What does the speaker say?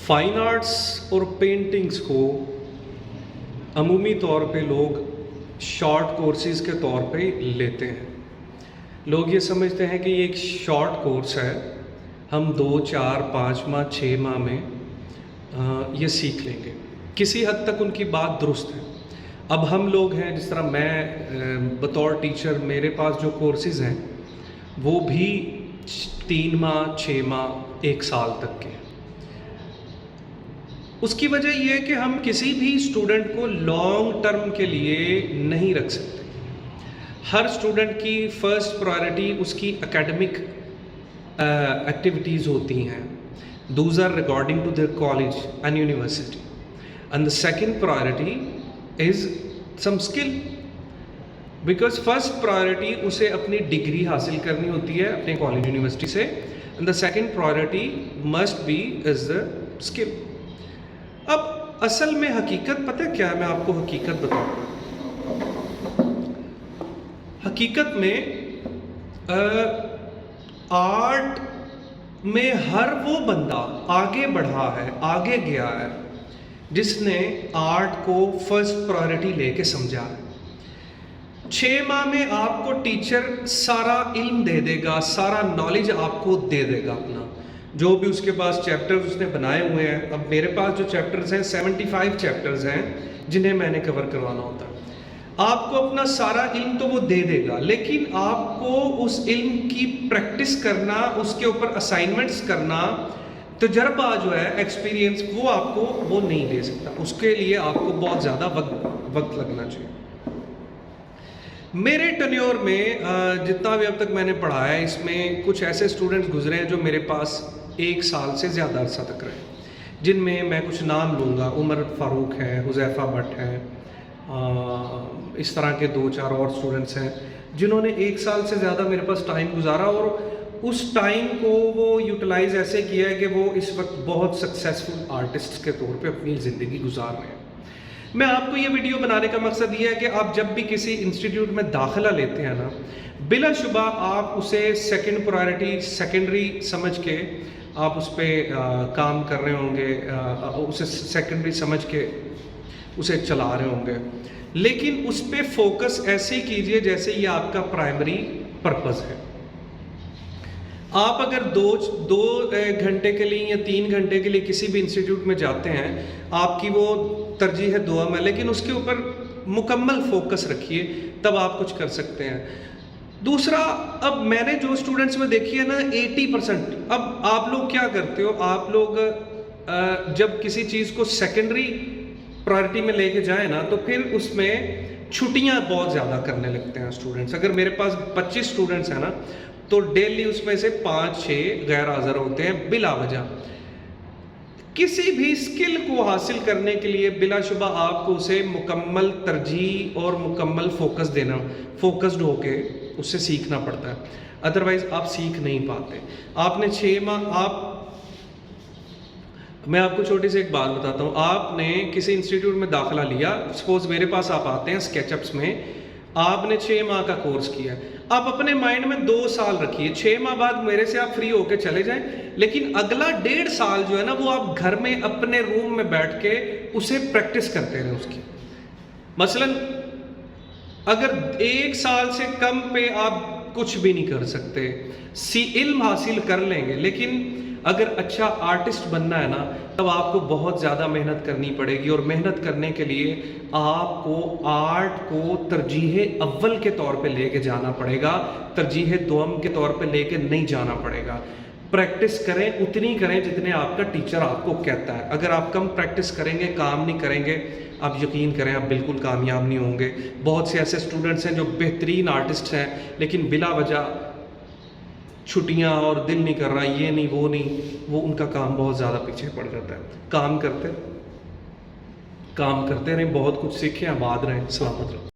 Fine arts और paintings को अमूमी तौर पे लोग शॉर्ट कोर्सेज़ के तौर पे लेते हैं। लोग ये समझते हैं कि ये एक शॉर्ट कोर्स है, हम 2, 4, 5 माह 6 माह में ये सीख लेंगे। किसी हद तक उनकी बात दुरुस्त है। अब हम लोग हैं, जिस तरह मैं बतौर टीचर, मेरे पास जो कोर्सेज़ हैं वो भी 3 माह 6 माह 1 साल तक के हैं। उसकी वजह यह है कि हम किसी भी स्टूडेंट को लॉन्ग टर्म के लिए नहीं रख सकते। हर स्टूडेंट की फर्स्ट प्रायोरिटी उसकी एकेडमिक एक्टिविटीज़ होती हैं, those are regarding to their college and university, and the second priority is some skill, because first priority उसे अपनी डिग्री हासिल करनी होती है अपने कॉलेज यूनिवर्सिटी से, and the second priority must be is the skill. अब असल में हकीकत पता है क्या है? मैं आपको हकीकत बताऊँ। हकीकत में आर्ट में हर वो बंदा आगे बढ़ा है, आगे गया है, जिसने आर्ट को फर्स्ट प्रायोरिटी लेके समझा है। 6 माह में आपको टीचर सारा इल्म दे देगा, सारा नॉलेज आपको दे देगा अपना, जो भी उसके पास चैप्टर्स उसने बनाए हुए हैं। अब मेरे पास जो चैप्टर्स हैं 75 चैप्टर्स हैं जिन्हें मैंने कवर करवाना होता है। आपको अपना सारा इल्म तो वो दे देगा, लेकिन आपको उस इल्म की प्रैक्टिस करना, उसके ऊपर असाइनमेंट्स करना, तजर्बा जो है, एक्सपीरियंस, वो आपको वो नहीं दे सकता। उसके लिए आपको बहुत ज़्यादा वक्त लगना चाहिए। मेरे टन्योर में जितना भी अब तक मैंने पढ़ाया है, इसमें कुछ ऐसे स्टूडेंट्स गुजरे हैं जो मेरे पास 1 साल से ज़्यादा अरसा तक रहे, जिनमें मैं कुछ नाम लूँगा। उमर फारूक है, हुज़ैफ़ा भट्ट है, इस तरह के 2-4 और स्टूडेंट्स हैं जिन्होंने 1 साल से ज़्यादा मेरे पास टाइम गुजारा, और उस टाइम को वो यूटिलाइज़ ऐसे किया है कि वो इस वक्त बहुत सक्सेसफुल आर्टिस्ट के तौर पे अपनी ज़िंदगी गुजार रहे हैं। मैं आपको ये वीडियो बनाने का मकसद ये है कि आप जब भी किसी इंस्टीट्यूट में दाखिला लेते हैं ना, बिलाशुबा आप उसे सेकंड प्रायोरिटी, सेकेंडरी समझ के आप उस पर काम कर रहे होंगे, उसे सेकेंडरी समझ के उसे चला रहे होंगे, लेकिन उस पर फोकस ऐसे ही कीजिए जैसे ये आपका प्राइमरी पर्पस है। आप अगर दो घंटे के लिए या 3 घंटे के लिए किसी भी इंस्टीट्यूट में जाते हैं, आपकी वो तरजीह है दुआ में, लेकिन उसके ऊपर मुकम्मल फोकस रखिए, तब आप कुछ कर सकते हैं। दूसरा, अब मैंने जो स्टूडेंट्स में देखी है ना 80%, अब आप लोग क्या करते हो, आप लोग जब किसी चीज़ को सेकेंडरी प्रायोरिटी में लेके जाए ना, तो फिर उसमें छुट्टियां बहुत ज़्यादा करने लगते हैं स्टूडेंट्स। अगर मेरे पास 25 स्टूडेंट्स हैं ना, तो डेली उसमें से 5-6 गैर हाज़िर होते हैं बिला वजह। किसी भी स्किल को हासिल करने के लिए बिलाशुबा आपको उसे मुकम्मल तरजीह और मुकम्मल फोकस देना, फोकस्ड होके उससे सीखना पड़ता है, अदरवाइज़ आप सीख नहीं पाते। आपने 6 माह मैं आपको छोटी सी एक बात बताता हूँ। आपने किसी इंस्टीट्यूट में दाखिला लिया, सपोज मेरे पास आप आते हैं स्केचअप्स में, आपने 6 माह का कोर्स किया, आप अपने माइंड में 2 साल रखिए, 6 माह बाद मेरे से आप फ्री होके चले जाएं, लेकिन अगला 1.5 साल जो है ना, वो आप घर में अपने रूम में बैठ के उसे प्रैक्टिस करते रहें उसकी। मसलन अगर 1 साल से कम पे आप कुछ भी नहीं कर सकते, इल्म हासिल कर लेंगे, लेकिन अगर अच्छा आर्टिस्ट बनना है ना, तब आपको बहुत ज़्यादा मेहनत करनी पड़ेगी, और मेहनत करने के लिए आपको आर्ट को तरजीह अव्वल के तौर पे लेके जाना पड़ेगा, तरजीह दुआम के तौर पे लेके नहीं जाना पड़ेगा। प्रैक्टिस करें, उतनी करें जितने आपका टीचर आपको कहता है। अगर आप कम प्रैक्टिस करेंगे, काम नहीं करेंगे, आप यकीन करें आप बिल्कुल कामयाब नहीं होंगे। बहुत से ऐसे स्टूडेंट्स हैं जो बेहतरीन आर्टिस्ट हैं, लेकिन बिला वजह छुट्टियां और दिल नहीं कर रहा, ये नहीं वो नहीं, वो उनका काम बहुत ज़्यादा पीछे पड़ जाता है। काम करते रहें, बहुत कुछ सीखें, आबाद रहें, सलामत रहें।